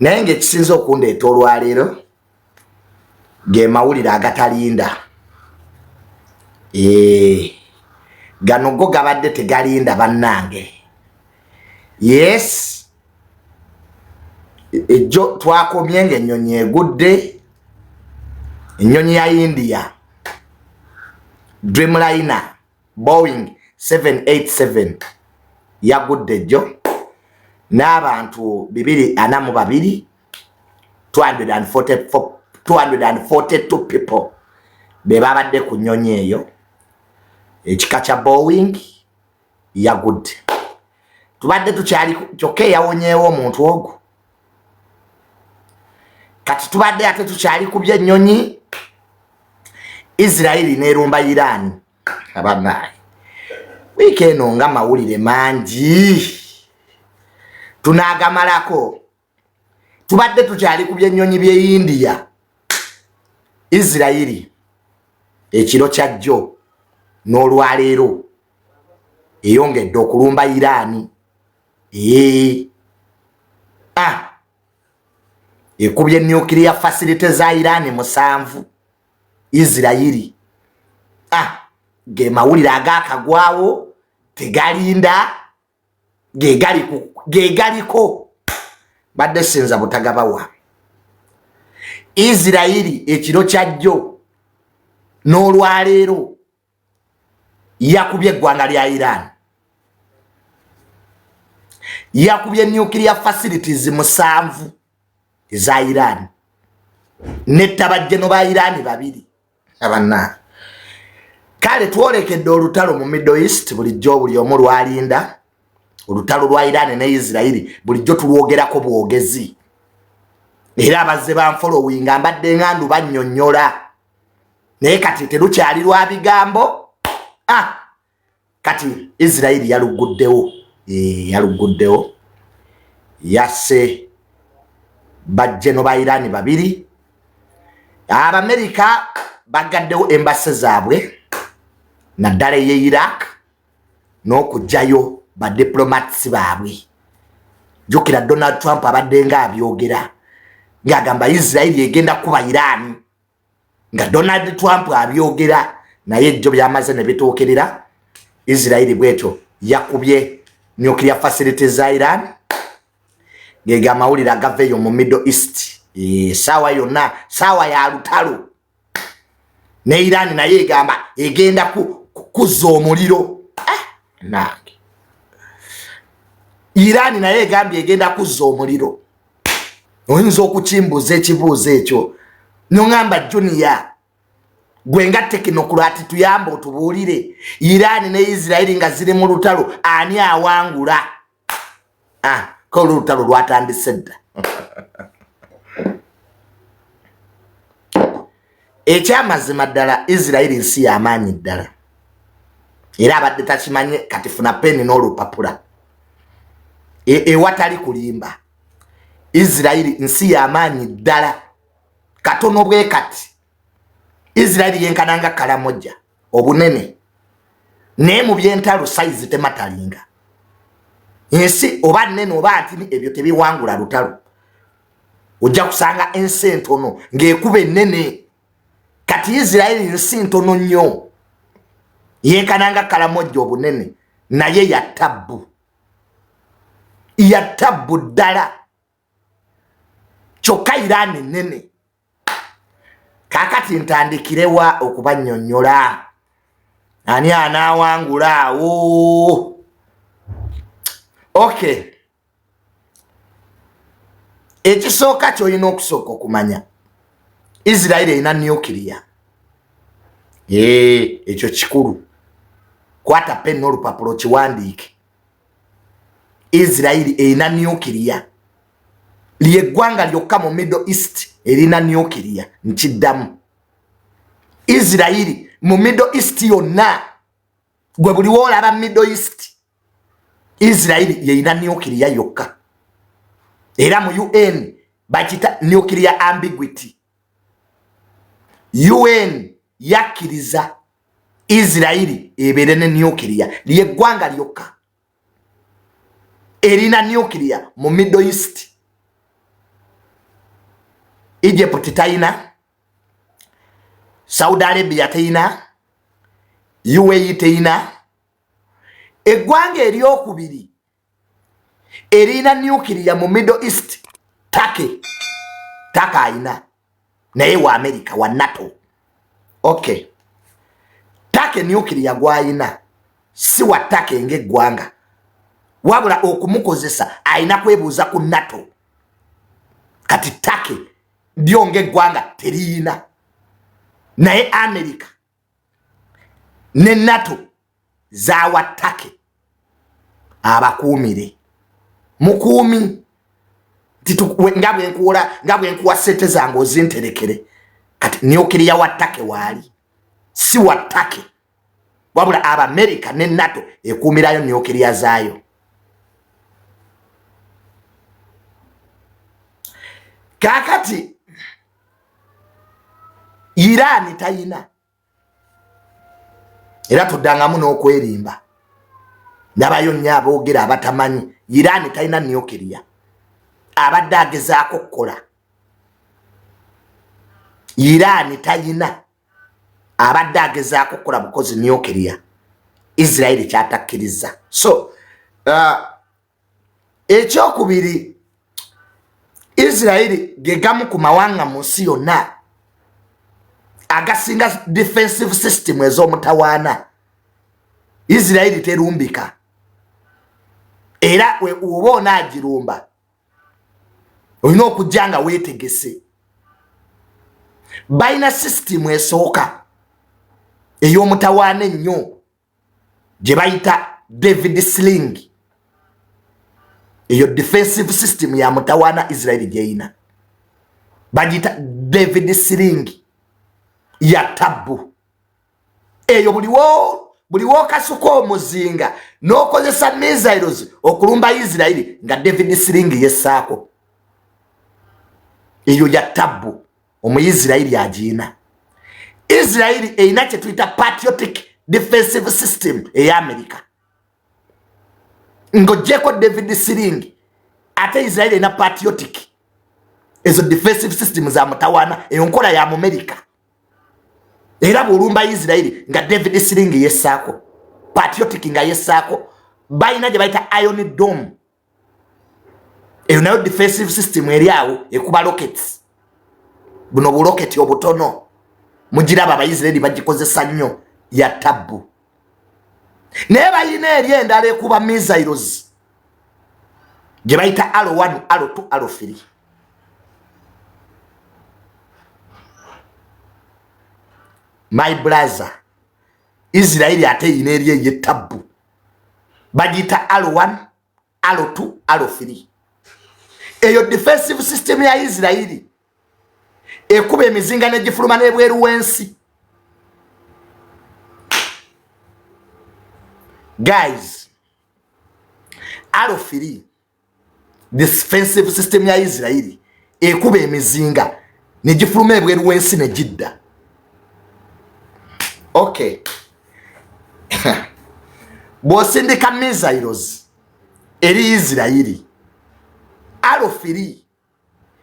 naye ng'ekisinza okundeeta olwaleero ge mawulire agatalinda. Gano go gabadde tegalinda bannange. Yes, ejjo twakomye ng'ennyonyi egudde, ennyonyi ya India, Dreamliner Boeing 787 yagudde ejjo n'abantu 242 242 people be babadde ku nnyonyi eyo ekika kya Boeing yagudde. Tubadde tukyali kyokka yawonyeewo omuntu ogwo. Kati tubadde ate tukyali ku by'ennyonyi. Israeli n'erumba Iran. Abannaye wiiki eno nga mawulire mangi tunaagamalako. Tubadde tukyali ku by'ennyonyi by'e India. Israeli ekiro kyajjo n'olwaleero eyongedde okulumba Iran. Ekubye nuclear facility za Iran 7. Israeli ge mawulire agakagwawo tegalinda ge galiko badde sinza butagabawa. Israeli ekiro kyajjo n'olwaleero yakubye eggwanga lya Iran. Yakubye nuclear facilities 7 eza Iran. Nettabajjeno ba Iran 2. Abanna kale twolekedde olutalo mu Middle East bulijjo buli omu lwalinda. Olutalo lwa Iran ne Israeli bulijjo tulwogerako bwogezi. Era abazze banfollowinga mbadde ngandu bannyonnyola. Naye kati terukyali lwa bigambo. Kati Israeli yaluguddewo. Yaluguddewo. Yasse bajjeno ba Iran 2. Abamerika bagaddewo embase zaabwe naddala ye Iraq n'okujjayo ba diplomats baabwe. Jukira Donald Trump abadde nga abyogera ng'agamba Israeli egenda kuba Iran, nga Donald Trump abyogera naye ejjo byamaze ne bitookerera. Israeli bwetyo yakubye nuclear facilities za Iran ng'ega mawulire agaveeyo mu Middle East. Sawa yonna sawa ya lutalo ne Iran naye egamba egenda kuzza omuliro. Nange Iran naye egambye egenda kuzza omuliro. Oyinza okukimbuza ekibuuzo ekyo n'ongamba Junior gwe nga tekinokulaati tuyamba otubuulire Iran ne Israeli nga ziri mu lutalo ani awangula? Ko olutalo lwatandise dda. Ekyamazima ddala Israeli nsi y'amaanyi ddala. Era abadde takimanye kati funa peni n'olupapula. Ewatali kulimba. Israeli nsi y'amaanyi ddala. Katono bwe kati. Israeli yenkananga Kalamoja obunene. Naye mu by'entalo size tematalinga. Ensi oba nnene oba ntini ebyo tebiwangula lutalo. Ojja kusanga ensi entono ng'ekuba ennene. Kati Israeli nsi ntono nnyo. Yenkananga Kalamoja obunene naye yattabu. Yattabu ddala. Kyokka Iran nnene. Kakati ntandikirewa okubannyonnyola. Ani anaawangula awo? Okay. Ekisooka ky'olina okusooka okumanya. Israeli erina nuclear. Ekyo kikulu. Kwata pen n'olupapula kiwandiike. Israeli erina nuclear. Ly'eggwanga lyokka mu Middle East erina nuclear. Nkiddamu. Israeli mu Middle East yonna gwe buli woolaba Middle East Israeli yerina nuclear yokka. Era mu UN bakita nuclear ambiguity. UN yakkiriza Israeli ebeere ne nuclear. Ly'eggwanga lyokka erina nuclear mu Middle East. Egypt taina, Saudi Arabia taina, UAE taina. Eggwanga eryokubiri erina nuclear mu Middle East, Turkey aina naye wa America wa NATO. Okay, Turkey nuclear gwaina si wa Turkey ng'eggwanga, wabula okumukozesa aina kwebuuza ku NATO. Kati Turkey ndio ng'eggwanga teriina, naye America ne NATO zawa Turkey abakuumire. Mukuumi ngabwe nkuwa sente zange ozinterekere. Kati nuclear wa Turkey wali si wa Turkey, wabula aba America ne NATO ekuumirayo nuclear zaayo. Kakati Iran taina, era tuddangamu n'okwerimba. Nabayo nnyo aboogera abatamanyi Iran taina nuclear. Abadde agezaako kukola. Iran taina, abadde agezaako kukola bukozi nuclear. Israel kyatakkiriza. So ekyokubiri, Israel gegamu ku mawanga mu nsi yonna agasinga defensive system ez'omutawaana. Israel terumbika, era oba onaagirumba olina okujja nga weetegese. Balina system esooka ey'omutawaana ennyo gye bayita David Sling. Eyo defensive system ya mutawaana Israel gyeyina bagita David Sling ya tabu. Eyo buliwo kasuka omuzinga n'okozesa missiles okulumba Israel nga David Sling yessaako. Eyo ya tabu Omu-Israel agiina. Israel eyina kye tuyita patriotic defensive system eya America. Ng'oggyeko David Sling ate Israel eyina patriotic ezo defensive system za mutawaana, eyo nkola ya mu America. Era bw'olumba Israel nga David Sling yessaako, patriotic nga yessaako, balina gye bayita Iron Dome. Eyo nayo defensive system eri awo ekuba rockets. Buno buloketi obutono mugiraba Abayisirairi bagikozesa nnyo ya tabu. Naye balina eri endala ekuba missiles gye bayita R1, R2, R3. My brother, Israel ate yina eri ey'ettabu bagiyita R1, R2, R3. Eyo defensive system ya Israel ekuba emizinga negifuluma n'ebweru w'ensi. Guys, R3 defensive system ya Israel ekuba emizinga negifuluma ebweru w'ensi negidda. Okay. Bw'osindika missiles eri Israel, R3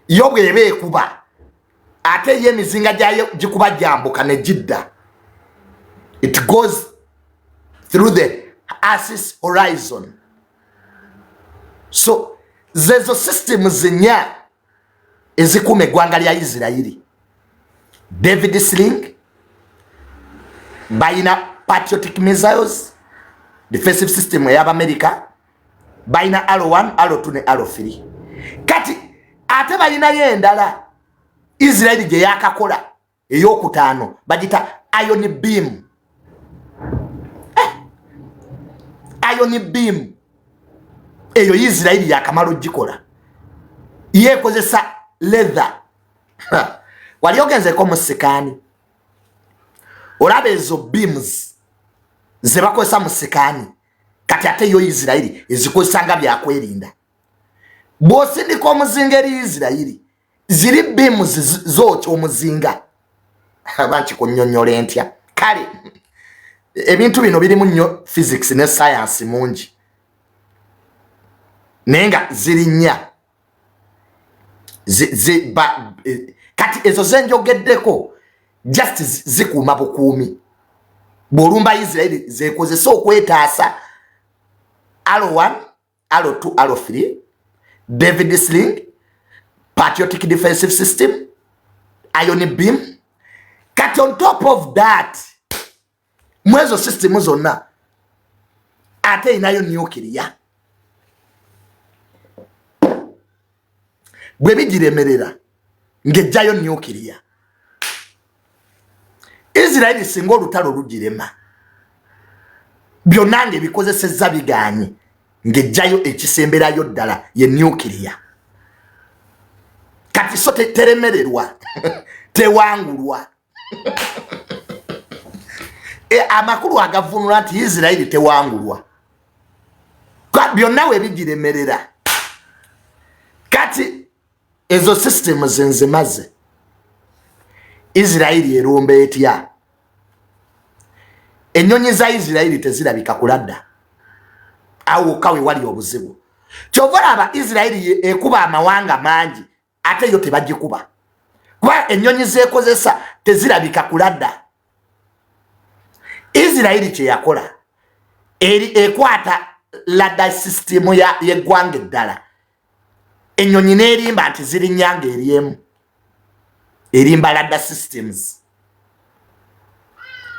yo bw'eba ekuba ate ye emizinga gyayo gikuba gyambuka negidda. It goes through the Earth's horizon. So zezo systems nnya ezikuuma eggwanga lya Israel. David Sling bayina patriotic missiles, defensive system ey'Amerika, bayina R1, R2 ne R3. Kati ate bayinayo endala Israel gye yakakola ey'okutaano bagita Iron Beam. Iron Beam eyo Israel yakamala ogikola, yeekozesa leather. Wali ogenzeko mu sikaani olaba ezo beams ze bakozesa mu sikaani, kati ate yo Israel ezikozesa nga byakwerinda. Bw'osindika omuzinga eri Israel ziri beams zookya omuzinga. Bankikunyonnyola ntya? Kale ebintu bino birimu nnyo physics ne science mungi, naye nga ziri nnya. kati ezo zenjogeddeko just zikuuma bukuumi bw'olumba Israeli zekozesa okwetaasa Arrow 1 Arrow 2 Arrow 3 David Sling Patriotic Defensive System Iron Beam kati on top of that mwezo system zonna ate inayo nuclear bwe bigiremerera ngejjayo nuclear Israeli singo olutalo lugirema byonna ngebikozesezza biganye ngejjayo ekisemberayo ddala ye nuclear kati so teremererwa tewangulwa amakulu agavunula nti Israeli tewangulwa byonna we bigiremerera kati ezo system zenzimaze Israeli erumba etya ennyonyi za Israeli tezirabika kuladda awo kawe wali obuzibu kyova aba Israeli ekuba amawanga mangi ate yo tebagikuba kuba ennyonyi zekozesa tezirabika kuladda Israeli kye yakola ekwata ladda system ya yeggwanga eddala ennyonyi n'erimba nti ziri nnyanga eryemu erimba ladda systems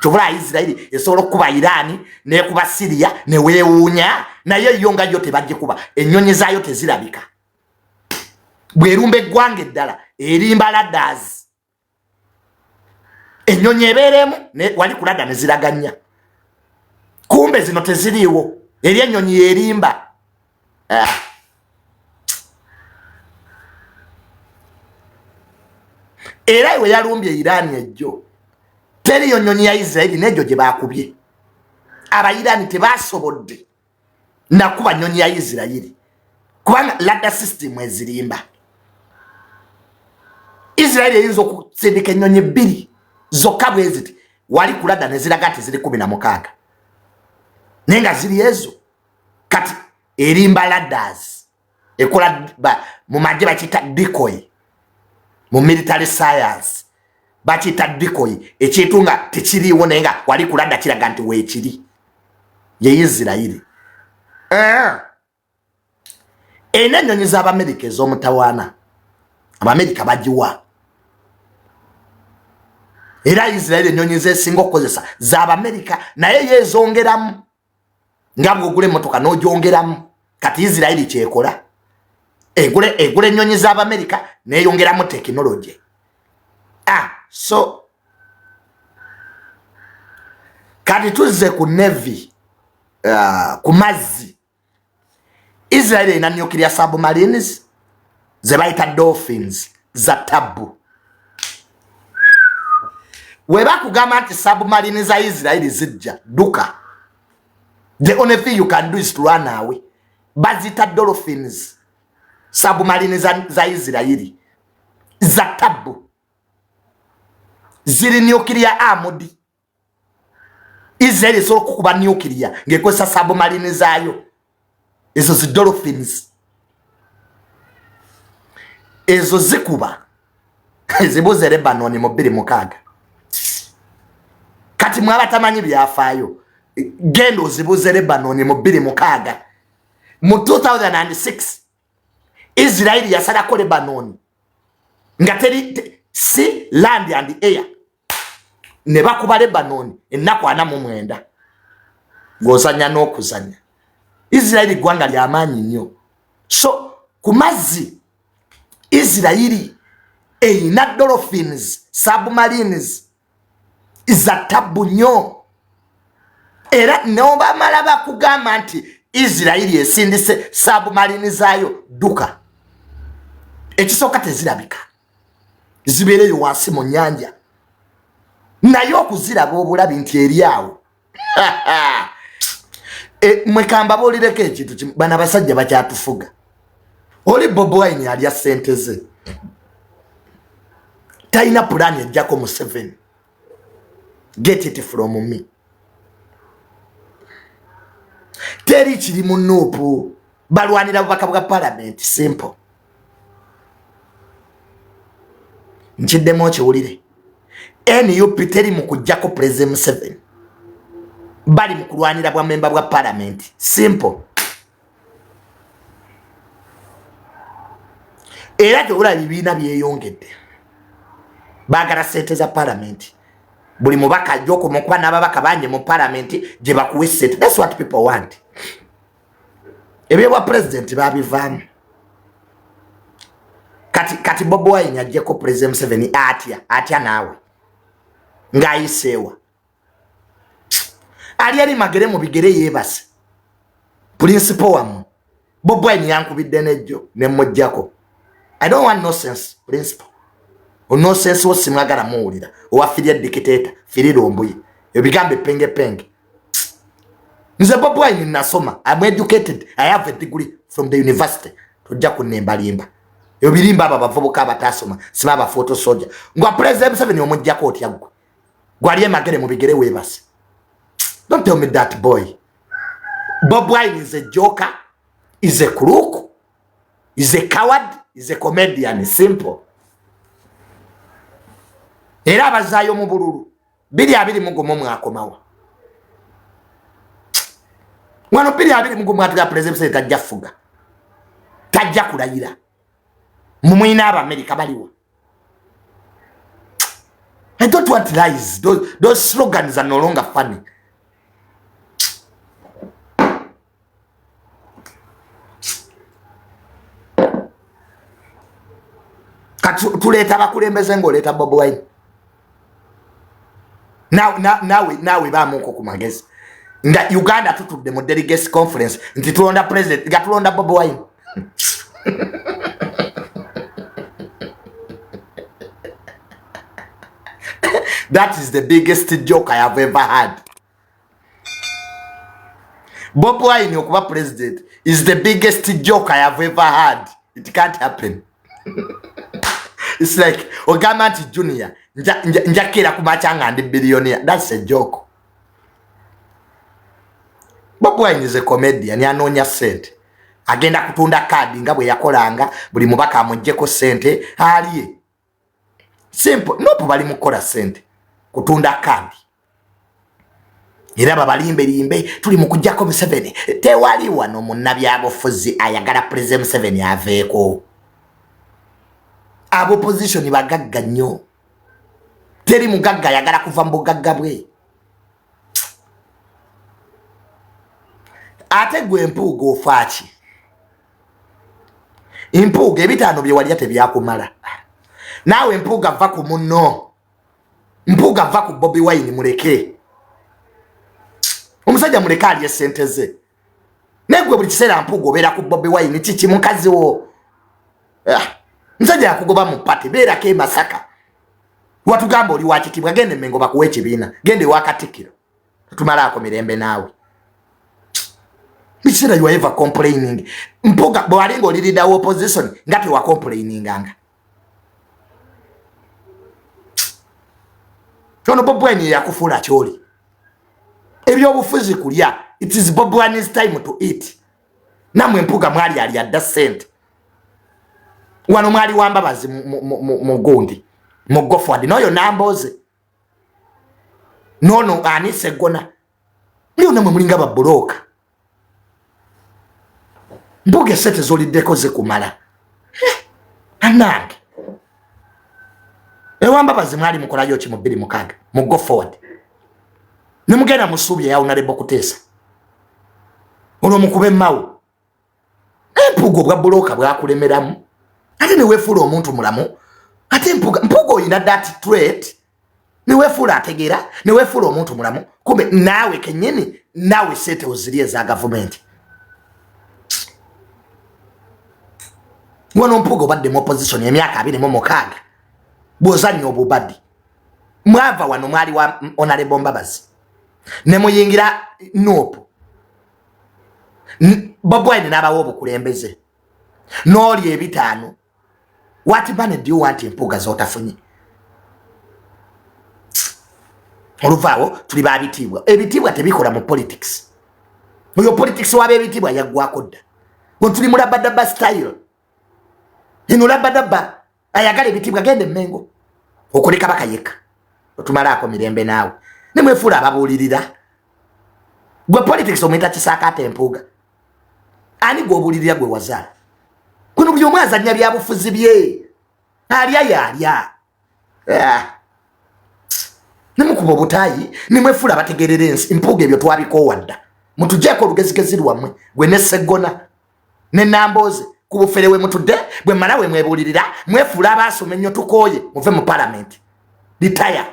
kyovula Israeli esobola okuba Irani nekuba Syria neweewuunya naye yo nga yo tebagikuba ennyonyi zaayo tezirabika bwerumba eggwanga eddala erimba laddas ennyonyi ebeeremu wali kuladda neziraganya kumbe zino teziriiwo eri ennyonyi yerimba era we yalumbye Irani ejjo teriyo nnyonyi ya Israeli nejo gye bakubye Abayirani tebasobodde nakuba nnyonyi ya Israeli kubanga ladda system ezirimba Israeli eyinza okusindika ennyonyi bbiri zokka bwe ziti wali kuladda neziraga nti ziri 16 naye nga ziri ezo kati erimba laddas ekola mu magye bakiyita decoy mu military science bakiyita decoy ekintu nga tekiriiwo naye nga wali kuladda kiraga nti weekiri ye Israeli ennyonyi z'Abamerika ez'omutawaana Abamerika bagiwa era Israeli ennyonyi zesinga okukozesa z'Abamerika naye yeezongeramu nga bw'ogula emmotoka n'ogyongeramu kati Israeli kyekola egula ennyonyi z'Abamerika neeyongeramu tekinologi so kati tuzze ku Navy ku mazzi Israeli erina nuclear submarines ze bayita dolphins za tabu we bakugamba nti submarines za Israeli zijja duka the only thing you can do is to run away bazita dolphins submarines za Israeli za tabu ziri nuclear armored Israeli so kukuba nuclear ngekozesa submarines zayo ezo zi dolphins ezo zikuba zibuze Lebanon mu 26 kati mwaba tamanyi byafaayo gendo zibuze Lebanon mu 26 mu 2006 Israeli yasala ko Lebanon nga teri sea land and air ne bakuba Lebanon ennaku 49 ngozanya n'okuzanya Israeli gwanga ly'amaanyi nnyo so ku mazzi Israeli eyina dolphins submarines za tabu nnyo era n'obamala bakugamba nti Israeli esindise submarines zayo duka ekisooka tezirabika zibeereyo wansi mu nnyanja naye okuziraba obulabi nti eri awo mwekamba boolireko ekintu bana basajja bakyatufuga oli Bobi Wine alya ssente ze talina pulaani ejjako mu 7 get it from me teri kiri mu Nuupu balwanira bubaka bwa parliament simple nchiddemu kiwulire NUP teri mu kujjako President Museveni bali mu kulwanira bwa memba bwa parliament simple era tewula bibiina byeyongedde baagala ssente za parliament buli mubaka ajja okuba n'ababaka bangi mu parliament gye bakuwa essente. That's what people want. Ebyebwa president babivaamu kati Bobi Wine ajjeko President Museveni atya naawe ng'ayiseewa ali magere mu bigere yeebase principal wamu Bobi Wine yankubidde nejjo ne mmojjako. I don't want nonsense principal. Nonsense wosimwagala muwulira owafiria dictator firira ombuye ebigambe penge. Nze Bobi Wine nasoma. I'm educated. I have a degree from the university. Tujja kunemba limba ebirimba aba bavubuka abatasoma simaba photo soldier ngwa President Museveni omujjako otya gwe gwali emagere mu bigere weebase. Don't tell me that boy. Bobi Wine is a joker, is a crook, is a coward, is a comedian. Simple. Era abazaayo mu bululu 225 mwakomawa wano 225 mwatula President Museveni tajja fuga tajja kulayira mumwina Abamerika baliwa. I don't want lies. Those slogans are no longer funny. Tuleta bakulembeze ng'oleta Bobi Wine. Nawe bamuko ku magezi. Nga Uganda tutudde mu delegates conference nti tulonda president nga tulonda Bobi Wine. That is the biggest joke I have ever had. Bobi Wine okuba president is the biggest joke I have ever had. It can't happen. It's like Ogamanti Junior njakira kumachanga ndi billionaire. That's a joke. Bobi Wine is a comedian yanonya sente. Agenda kutunda kadi nga bwe yakolanga buli mubaka amujjeko sente aliye. Simple. Nopo bali mukola sente kutunda kadi. Era babalimbe tuli mukujjako Museveni tewali wano munnabyabufuzi ayagala President Museveni aveeko. Abo position bagagga nnyo. Teri mugagga yagala kuva mu bugagga bwe. Ate gwe empuuga ofaaki. Empuuga ebitaano bye wali ate byakumala. Naawe empuuga va ku munno. Empuuga va ku Bobi Wine muleke. Omusajja muleke alye ssente ze. Negwe buli kiseera mpuuga obeera ku Bobi Wine kiki mukazi wo. Nsajja yakugoba mu pati beerako e Masaka. Watugamba oli wakitibwa gende Mengo bakuwa ekibiina. Gende wakatikiro. Tumalaako mirembe naawe. Bikiseera you are ever complaining. Mpuuga bw'alinga oli leader wa opposition nga tewa complaininganga. Ono Bobi Wine yakufuula kyoli. Ebyobufuzi kulya. It is Bobi Wine's time to eat. Namwe mpuuga mwali ali adda ssente. Wano mwali wambabazi mu gundi. Mu go forward. Noyo namboze. Nono anise gona. Leo namwe mulinga baboloka. Mpuuga sente zoliddeko zikumala. Anange. Ewambabazi mwali mukolayo ki mu 26 mu go forward. Nemugenda musubi ya unalebo kuteesa. Ono mukube mawo. Empuuga bwa boloka bwakulemeramu. Ate ne wefuula omuntu mulamu. Ate mpuuga oyina that trait. Ne wefuula ategeera, ne wefuula omuntu mulamu. Kumbe naawe kennyini naawe sente ozirye za government. Wano mpuuga obadde mu opposition emyaka 26. Bw'ozannya obubadde. Mwava wano mwali wa Honorable Mbabazi. Ne muyingira nopo. Bobi Wine n'abawo obukulembeze. N'oli ebitaano. What money do you want empuuga z'otafunye? Oluvaawo tuli babitiibwa. Ebitiibwa tebikola mu politics. Oyo politics waba ebitiibwa yaggwako dda. Gwe tuli mulabadaba style. Eno labadaba ayagala ebitiibwa gende Mengo. okuleka bakayeka otumalako mirembe naawe nemwefula ababulirira gwe politics omwita kisakate empuga ani gwobulirira gwe wazaala kuno buli omwe azannya byabufuzi bye alya yalya nemukuba obutaayi nemwefula abategerera ensi empuga ebyo twabikoowadda mutujjeko olugezigezi lwammwe gwe ne Sseggona ne Nambooze ku bufere we mutudde bwe mmala we mwebulirira mwefula abaasoma ennyo tukooye muve mu palamenti litaya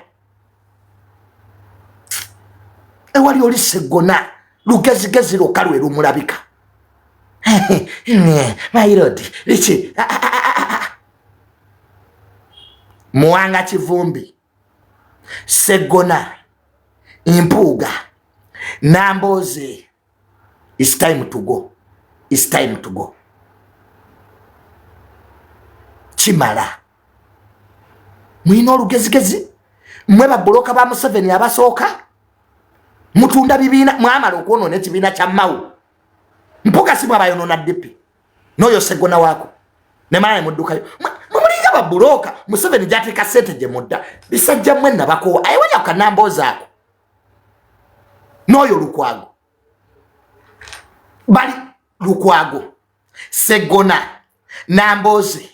ewali oli Sseggona lugezigezi lwokka lwe lumulabika mairodi iki Muwanga Kivumbi Sseggona Empuuga Nambooze it's time to go. It's time to go. Chimala. Mwino olugezigezi mwe baboloka ba Museveni abasooka mutunda bibina mwamala okuonoona ekibiina kya Mau Mpuuga si mwabayonona DP n'oyo Sseggona waako ne mala muddukayo mumulinga baboloka Museveni gy'ateeka ssente gye mudda bisajja mmwe nabakoowa ayiwanya ku Nambooze ako n'oyo Lukwago bali Lukwago Sseggona Nambooze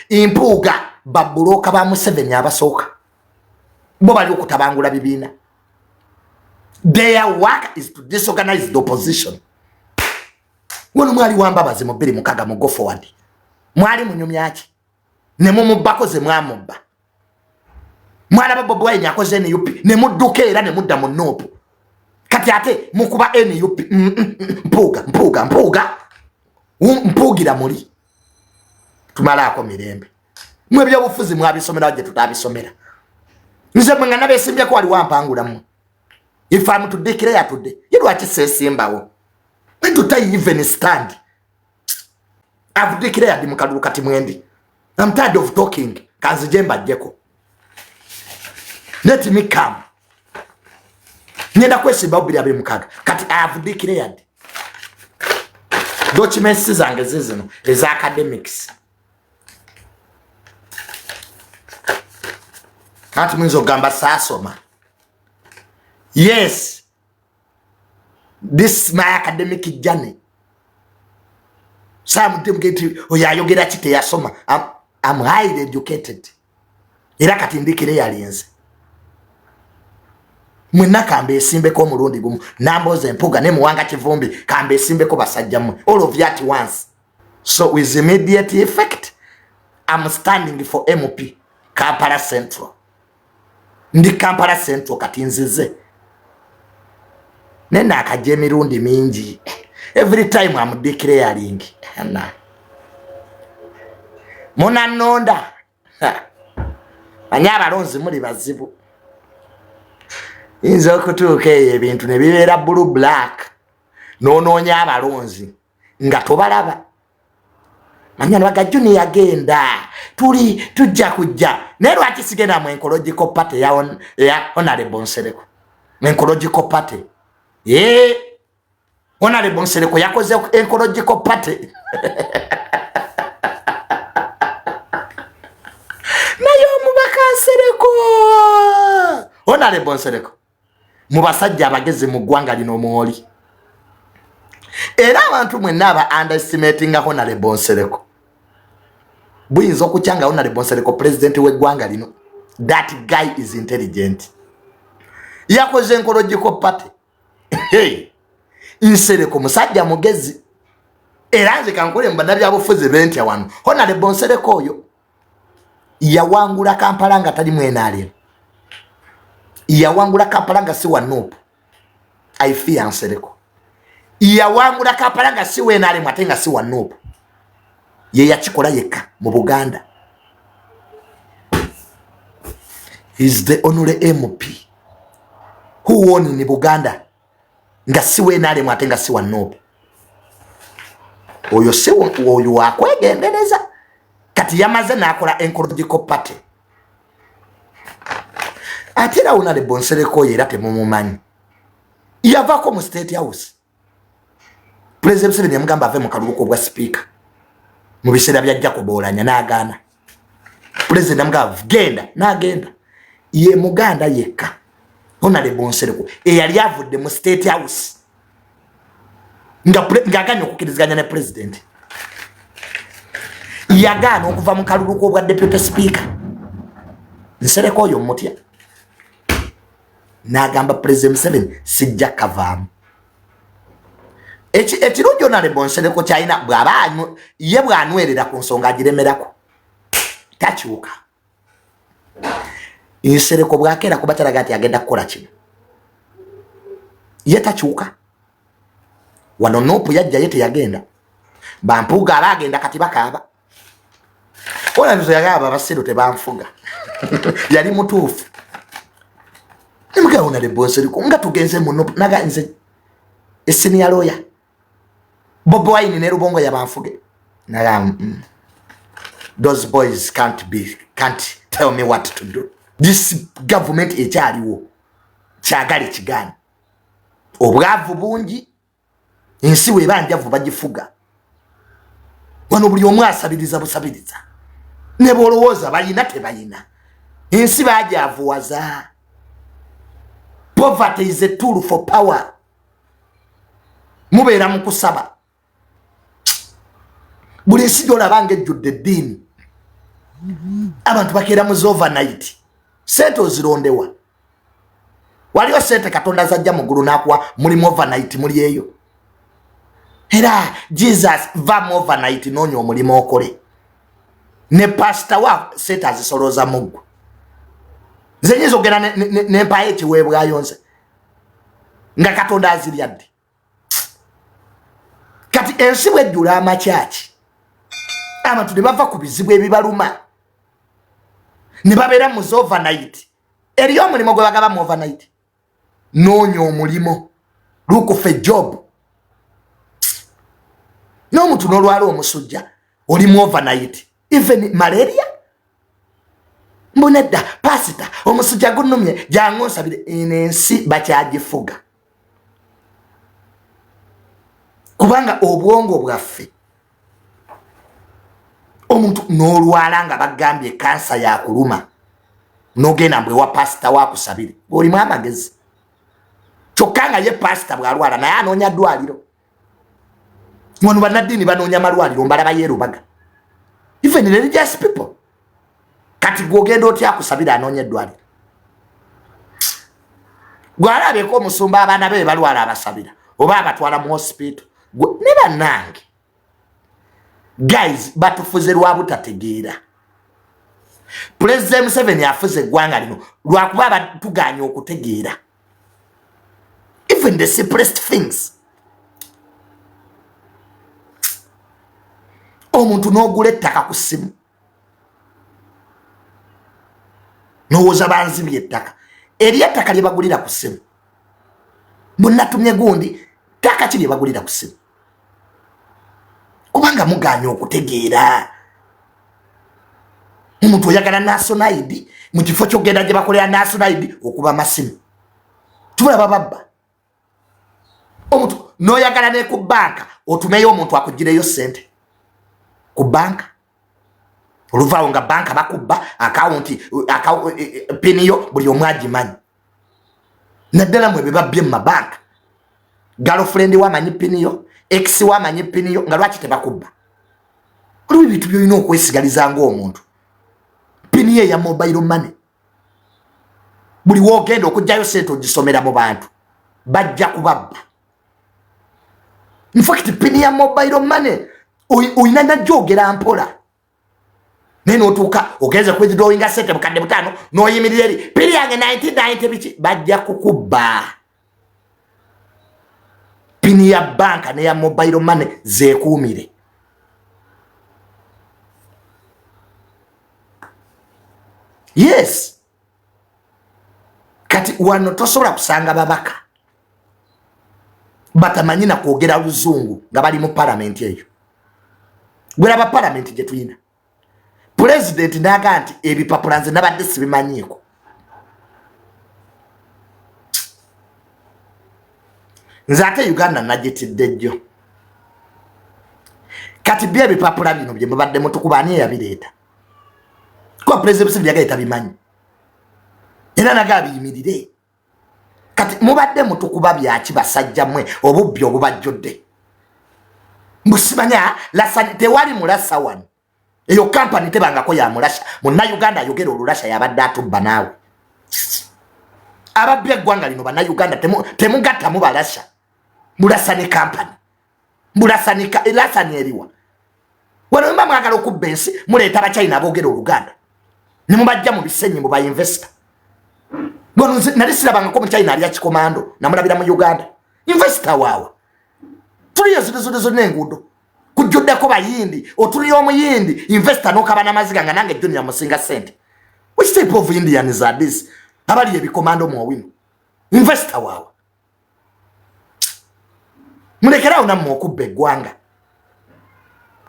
Empuuga baboloka ba Museveni abasooka bo bali okutabangula bibiina. Their work is to disorganize the opposition. Wono mwali wambabaze mu 2006 mu go forward mwali munyumyaki ne mumubbako ze mwamubba mwala Bobi Wine yakoze NUP ne mudduka era ne mudda mu NUP kati ate mukuba NUP mpuugira muli tumalako mirembe mwe byobufuzi mwabisomera gye tutabisomera nze mwe ngana besimbye ko wali wampangula mu if I'm to declare today you lwaki sesimbawo when to tie even stand I've declared mu kalulu kati mwendi I'm tired of talking kanzijemba jeko let me come nenda kwesimba obiri abiri mukaga kati I've declared documents zange zizino is academics Kati mwenzo gamba sasoma. Yes. This is my academic journey. Some them get oyayogera kite yasoma. I'm highly educated. Era kati ndikire yalienze. Mwina kambe esimbe ko murundi gumu. Nambooze Empuuga ne Muwanga Kivumbi kambe esimbe ko basajja mu. All of you at once. So with immediate effect, I'm standing for MP Kampala Central. Ndi Kampala Central kati nzize. Nena akaje mirundi mingi. Every time I'm declaring. Muna nonda. Banyaba lonzi muri bazibu. Inzo kutuke ebintu ne bibera blue black. Nononya abalonzi nga tobalaba. Manyana bagajuni yagenda. Tujja kujja. Nero akisigena mu ecological party ya Honorable Nsereko. Mu ecological party. Honorable Nsereko yakoze ecological party. Nayo mubaka Nsereko. Honorable Nsereko. Mubasajja abageze mu gwanga lino mwoli. Era abantu mwenna aba underestimating Honorable Nsereko. Buyinza okukyanga Honorable Nsereko president w'eggwanga lino. That guy is intelligent. Yakoze ecological party. Hey. Nsereko musajja mugezi. Era nze kankole mbanda byabufuzi bentya wano. Honorable Nsereko oyo yawangula Kampala nga tali mwenali. Yawangula Kampala nga si wa NUP. I fear Nsereko. Yawangula Kampala nga si wenali mwate nga si wa NUP. Ye yakikola yeka mu Buganda. He's the only MP who won in Buganda nga si wenali mwate nga si wa NUP. Oyo se oyo wakwegendereza kati yamaze nakola ecological party. Atira Honorable Nsereko yera temumumanyi. Yavako mu State House. President Museveni yamugamba ave mu kalulu ko bwa speaker. Mu biseera bya Jacob Oulanyah n'agaana. President Mgavu genda n'agenda ye muganda yekka Honorable Nsereko eyali avudde mu State House ng'agaanye okukiriziganya ne president yagaana okuva mu kalulu k'obwa deputy speaker Nsereko oyo mutya n'agamba President Museveni sijja kavaamu ekirungi Honorable Nsereko kyalina bw'aba ye bw'anywerera ku nsonga agiremerako takyuka Nsereko bw'akeera kuba kyalaga ati agenda kukola kino ye takyuka wano Nopu yajja ye teyagenda bampuuga abaagenda kati bakaaba ona nzo yagaba abasiru tebanfuga yali mutuufu Mugabo Honorable Nsereko nga tugenze mu Nopu naga nze senior lawyer Bobo Wine ne Rubongo yabanfuge naga those boys can't tell me what to do. This government ekyaliwo kyagali kigani obwavu bungi ensi webanjavu bagifuga wano buli omu asabiriza busabiriza ne bolowooza balina tebalina ensi bajavuwaza. Poverty is a tool for power. Mubeera mu kusaba buli nsi gy'olaba ng'ejjudde eddiini abantu bakeera mu overnight sente ozirondewa waliwo sente Katonda zajja mu ggulu n'akuwa mulimu overnight muli eyo era Jesus va mu overnight noonya omulimu okole ne pastor wa sente azisolooza mu ggwe nze nyinza okugenda n'empaayo ekiweebwayo nze nga Katonda aziryadde kati ensi bwejjula amakyaki abantu ne bava ku bizibu ebibaluma ne babeera mu overnight eriyo omulimu gwe bagaba mu overnight noonya omulimu look for a job n'omuntu n'olwala omusujja oli mu overnight even malaria mbonedda pasita omusujja gunnumye jangu nsabire ensi bakyagifuga kubanga obwongo bwaffe omuntu n'olwala nga bagambye kansa ya kuluma n'ogenda mbwe wa pasita wakusabire olimu amagezi kyokka nga ye pasita bw'alwala naye anoonya ddwaliro wano bannaddiini banoonya malwaliro mbalaba yeerubaga even religious people kati gwogenda otya akusabire anoonya eddwaliro gwalabyeko omusumba abaana be balwala abasabira oba abatwala mu hospital ne bannange guys batufuze lwa butategeera President Museveni afuze eggwanga lino lwakuba batuganya okutegeera even the simplest things. Omuntu n'ogula ettaka ku ssimu n'owooza banzibye ettaka eri ettaka lye bagulira ku ssimu munatumye gundi ttaka ki lye bagulira ku ssimu kubanga muganya okutegeera omuntu oyagala national ID mu kifo ky'ogenda gye bakolera national ID okuba amasimu tulaba babba omuntu n'oyagala ne ku banka otumeyo omuntu akugireyo sente ku banka oluvaawo nga banka bakubba akawunti piniyo buli omu agimanyi naddala mwe be babbye mu mabanka girlfriend wamanyi piniyo ex wamanyi piniyo nga lwaki tebakubba oliwo ebintu byolina okwesigaliza ng'omuntu piniyo eya mobile money buli woogenda okugjayo sente ogisomera mu bantu bajja kubabba in fact piniyo ya mobile money oyina najjogera mpola naye n'otuuka ogenze kwezidowinga sente bukadde butaano n'oyimirira eri piri yange 1990 biki bajja kukubba pini ya banka neya mobile money zeekuumire yes kati wano tosobola kusanga babaka batamanyi na kwogera luzungu nga bali mu palamenti eyo gwera palamenti gye tuyina president naga nti ebipapula nze nabadde sibimanyiiko nze ate Uganda nagitidde jjo kati bye ebipapula bino bye mubadde mutukuba ani eyabireeta kuba president Museveni yagaita bimanyi era nagabiyimirire kati mubadde mutukuba byaki basajja mwe obubbi obubajjodde musimanya lasani tewali mulasa wano eyo company tebangako ya mulasha munna Uganda ayogera olulasha yabadde atubba naawe ababbi eggwanga lino banna Uganda temugatta mubalasha mulasani company mulasani lasani eriwa wano mba mwagala okubba ensi muleeta abachina aboogera oluganda ne mubajja mu bisenyi mu bainvestor wano nali sirabangako muchina ali akikomando namulabira mu Uganda investor waawa tuliyo zino n'enguudo kujjuddeko bayindi otuliyo omuyindi investor n'okaba n'amaziga nga nange Junior Musinga sente which type of Indians are this abali ebikomando mu wino investor waawa mulekerawo nammwe okubba eggwanga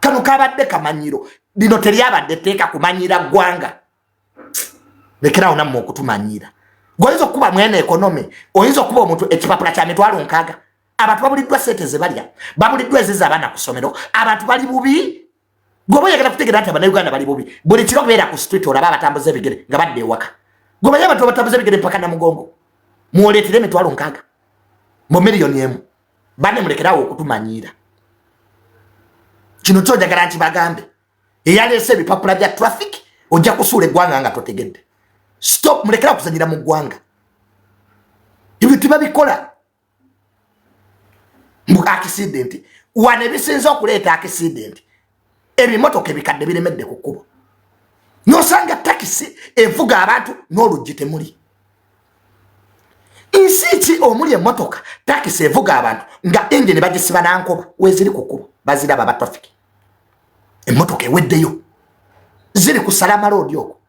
kano kabadde kamanyiro lino teryabadde teeka kumanyira ggwanga lekerawo nammwe okutumanyira goyinza okuba mwene economy oyinza okuba omuntu ekipapula kya mitwalo nkaaga abantu babuliddwa sente ze balya babuliddwa eziza abaana ku ssomero abantu bali bubi gwe oyagala kutegeera nti Abannayuganda bali bubi buli kiro beera ku street olaba abatambuza ebigere nga badde ewaka gwe baye abantu abatambuza ebigere mpaka Namugongo muoleetere emitwalo nkaaga mu miliyoni emu bane mulekerawo okutumanyiira kino kyojagala nti bagambe eyaleese ebipapula bya traffic ojja kusuula eggwanga nga totegedde stop mulekerawo kuzanyira mu ggwanga ebyo tibabikola mu accident wane bisinza okuleeta accident ebimotoka ebikadde biremedde ku kkubo nosanga takisi evuga abantu n'oluggi temuli nsi ki omuli emmotoka takisi evuga abantu nga engine bagisiba nankoba weziri ku kkubo baziraba ba traffic emmotoka eweddeyo ziri ku Salama Road okwo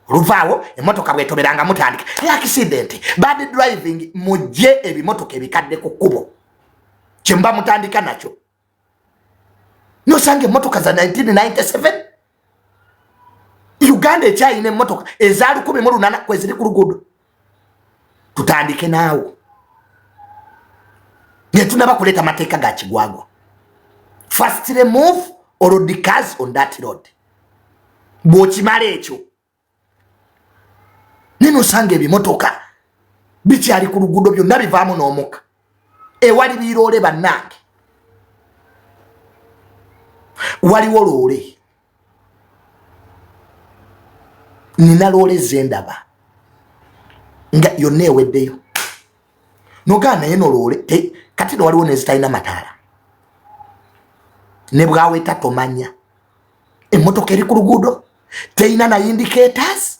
oluvaawo emmotoka bwetoberanga mutandika accident bad driving mujje ebimotoka ebikadde ku kkubo kyemba mutandika nakyo nosanga emmotoka za 1997 Uganda ekyayina emmotoka eza 18 kweziri ku luguudo tutandike naawo netunaba kuleeta mateeka ga kigwagwa first remove all the cars on that road bw'okimala ekyo ninosanga ebimotoka bikyali ku luguudo byonna bivaamu n'omukka ewali biroole bannange waliwo loole nina loole zendaba nga yonna eweddeyo nogaa naye no loole kati no waliwo nezitalina mataala ne bwaweta tomanya emmotoka eri ku luguudo teyina na indicators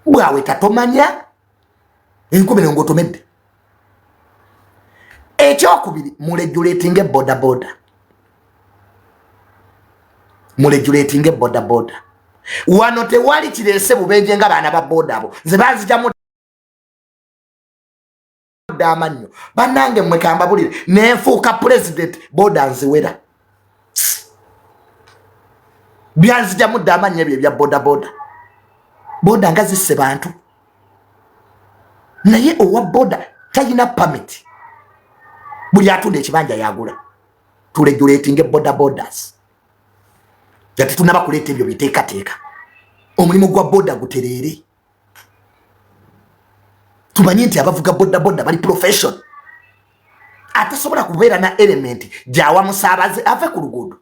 bwaweta tomanya enkomere ngotomedde ekyokubiri muregulating boda boda muregulating boda boda wano tewali kireese bubenje nga baana ba boda abo nze banzijamu amanyo bannange mmwe kambabulire nenfuuka president boda nziwera byanzijamu dda amanyo ebyo ebya boda boda boda nga zisse bantu naye owa boda tayina permit buli atunda ekibanja yagula turegulating boda bodas jati tunaba kuleeta ebyo biteekateeka omulimu gwa boda gutereere tumanyi nti abavuga boda boda bali profession atasobola kubeera na element gyawa musaabaze ave ku luguudo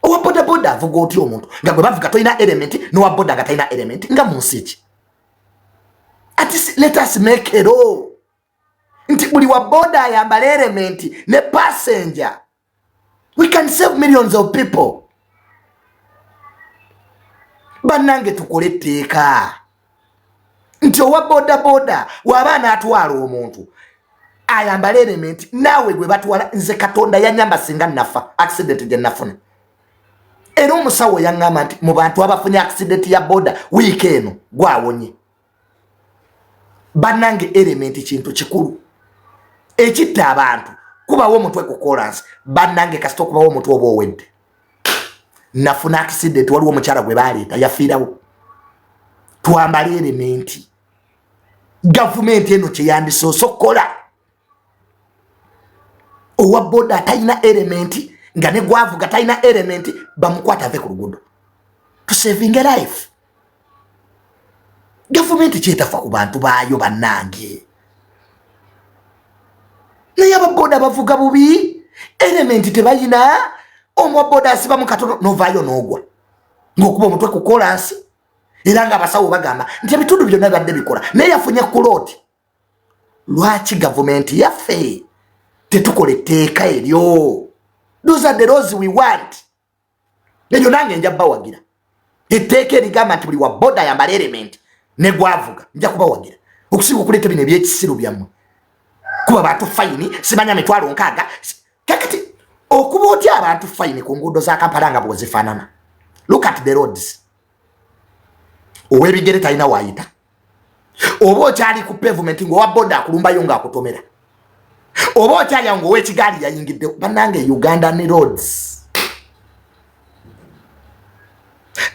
owa boda boda avuga otya omuntu nga gwe bavuga toyina element nowa boda nga talina element nga mu nsi ki ati let us make it all nti buli wa boda ayambala element ne passenger we can save millions of people bannange tukole etteeka nti owa boda boda wabaana atwala omuntu ayambala element naawe gwe batwala nze Katonda yanyamba singa nafa accident gye nafuna era omusawo yaŋŋamba nti mu bantu abafunye accident ya boda wiiki eno gwawonye bannange element kintu kikulu ekitta abantu kubawo omutwe ku kolansi bannange kasita okubawo omutwe oba owedde nafuna accident waliwo omukyala gwe baleeta yafiirawo twambale element gavumenti eno kyeyandisoosa okukola owa boda talina element nga ne gwavuga talina element bamukwata ave ku luguudo to saving a life. Government kyetafa ku bantu baayo bannange. Naye ababoda bavuga bubi, element tebayina, omwaboda asiba mu katono novaayo n'ogwa. Ng'okuba omutwe ku kolansi, era ng'abasawo bagamba nti ebitundu byonna bibadde bikola. Naye yafunye ku looti. Lwaki government yaffe tetukola etteeka eryo? Those are the laws we want. Nejo nange nja bawagira. Etteeka erigamba nti buli wa boda yambala element ne gwavuga nja kubawagira. Okusinga okuleta bino ebyekisiru byammwe. Kuba bantu fayini simanya mitwalo nkaaga. Kakati okuba otya abantu fayini ku nguudo za Kampala nga bwozifaanana. Look at the roads. Owebigere talina waayita. Oba okyali ku pavement ng'owa boda akulumbayo ng'akutomera. Oba okyali ng'owekigaali yayingidde bannange Uganda ne roads.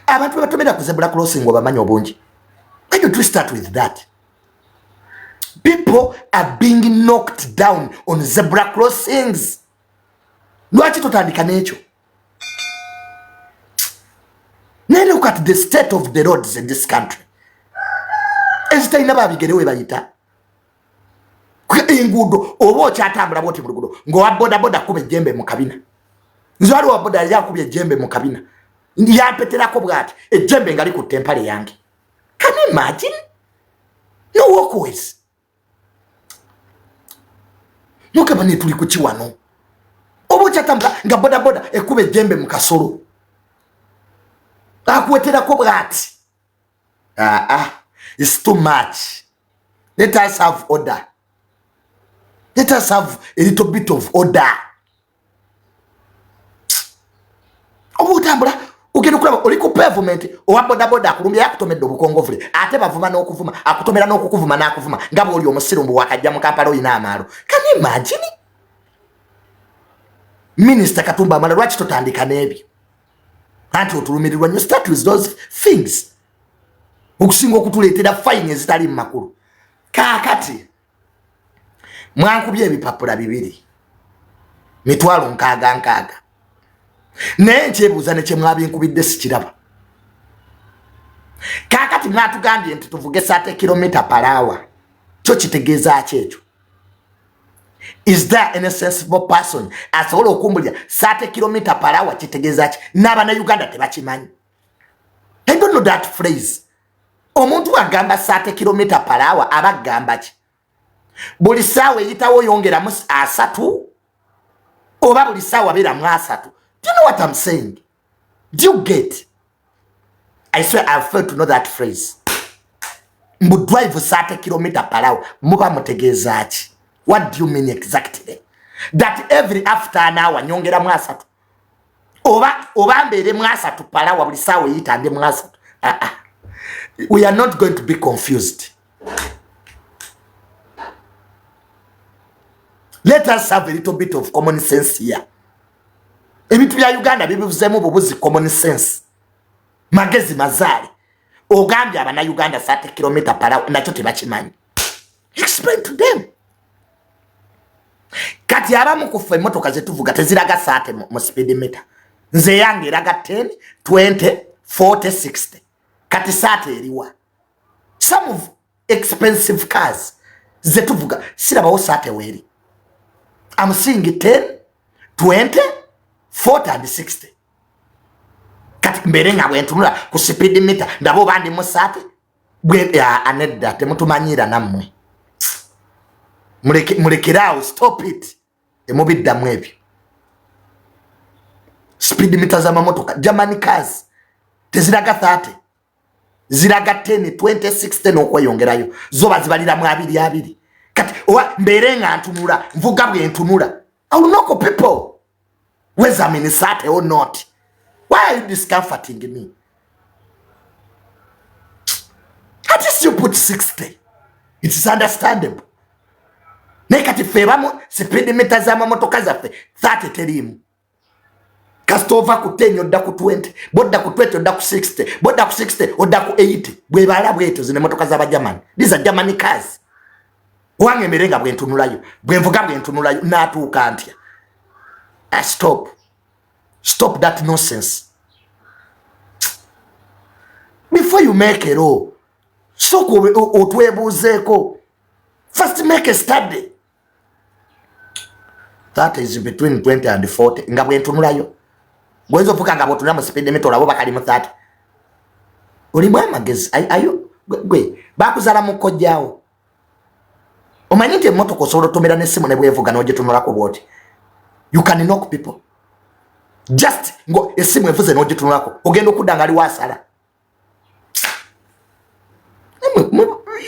Abantu batomera ku zebra crossing obamanyi obungi. Why don't we start with that? People are being knocked down on zebra crossings. Lwaki totandika n'ekyo? Now look at the state of the roads in this country. Ezitalina babigere we bayita. Enguudo oba okyatambula bwoti mu luguudo ng'owa boda boda kuba ejjembe mu kabina. Nze waliwo wa boda yali akubye ejjembe mu kabina. Yampeterako bw'ati ejjembe nga likutte empale yange. Can you imagine? No walkways. Mukaba ne tuli ku kiwano. Oba okyatambula nga boda boda ekuba ejjembe mu kasolo. Akuweterako bw'ati. It's too much. Let us have order. Let us have a little bit of order. Oba otambula ogenda okulaba oli ku pavement owa boda boda akulumya yakutomedde obukongovule ate bavuma n'okuvuma akutomera n'okukuvuma n'akuvuma nga bw'oli omusirumbu wakajja mu Kampala oyina amaalo. Can you imagine? Minister Katumba Amala lwaki totandika n'ebyo? Anti otulumirirwa nnyo start with those things. Okusinga okutuleetera fine ezitali mu makulu. Kaakati mwankubye ebipapula 2 mitwalo nkaaga. Naye nkyebuuza ne kye mwabinkubidde sikiraba. Kaakati mwatugambye nti tuvuge 30 km/h. Kyo kitegeeza ki ekyo? Is there any sensible person asobola okumbulira 30 km/h kitegeeza ki? N'Abannayuganda tebakimanyi. I don't know that phrase. Omuntu agamba 30 km/h aba agamba ki? Buli ssaawa eyitawo yongeramu 3 oba buli ssaawa abeeramu 3. Do you know what I'm saying? Do you get? I swear I failed to know that phrase. Mbu drive 30 km/h muba mutegeeza ki? What do you mean exactly? That every after an hour nyongeramu 3 oba mbeeremu 3 palawa buli ssaawa eyitandemu 3. We are not going to be confused. Let us have a little bit of common sense here. Ebintu bya Uganda bibivuzeemu bubuzi common sense. Magezi mazaali. Ogambye Abannayuganda 30 km/h nakyo tebakimanyi. Explain to them. Kati abamu ku ffe emmotoka zetuvuga teziraga 30 mu speedometer. Nze yange eraga 10, 20, 40, 60. Kati 30 eriwa. Some of expensive cars zetuvuga sirabawo 30 weri. I'm seeing 10, 20, 40 and 60. Kati mbere nga bwentunula ku speedometer ndabo bandi mu 30 bwe anedda temutumanyira nammwe. Mulekerawo, stop it. Emubiddamu ebyo. Speedometer z'amamotoka German cars teziraga 30. Ziraga 10, 20, 60 n'okweyongerayo. Zo bazibaliramu 2. Kati owa mbere nga ntunula nvuga bwe ntunula. I will knock people whether I'm in 30 or not. Why are you discomforting me? At least you put 60. It is understandable. Nekati febamu speedometer z'amamotoka zaffe 30 terimu. Kastova ku 10 odda ku 20, bodda ku 20 odda ku 60, bodda ku 60 odda ku 80. Bwe bala bweto zine motoka z'Abagerman. These are German cars. Wange merenga bwe ntunulayo, bwe nvuga bwe ntunulayo natuuka ntya. Stop. Stop that nonsense. before you make a law, so otwebuzeeko. First make a study. That is between 20 and 40. Nga bwentunulayo. Gwenzo fuka nga botuna mu speed limit olabo bakali mu 30. Oli mwa magezi ayo gwe bakuzala mu kojjaawo. Omanyi nti emmotoka osobola otomera n'essimu ne bwevuga n'ogitunulako bwoti. You can knock people. Just ngo esimu evuze n'ogitunulako ogenda okudda nga ali wasala.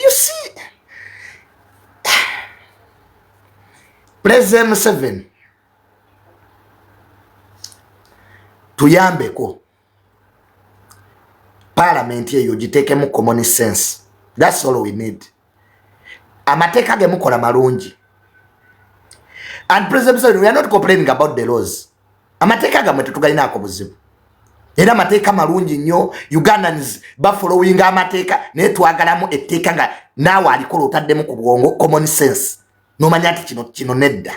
You see, President 7 tuyambeko parliament eyo gitekemu common sense. That's all we need. Amateeka ge mukola malungi. And President 7, we are not complaining about the laws. Amateeka gamwe tetugalinaako buzibu. Era amateeka malungi nnyo. Ugandans bafollowing amateeka naye twagalamu etteeka nga naawe alikola otaddemu ku bwongo common sense. Nomanya nti kino nedda.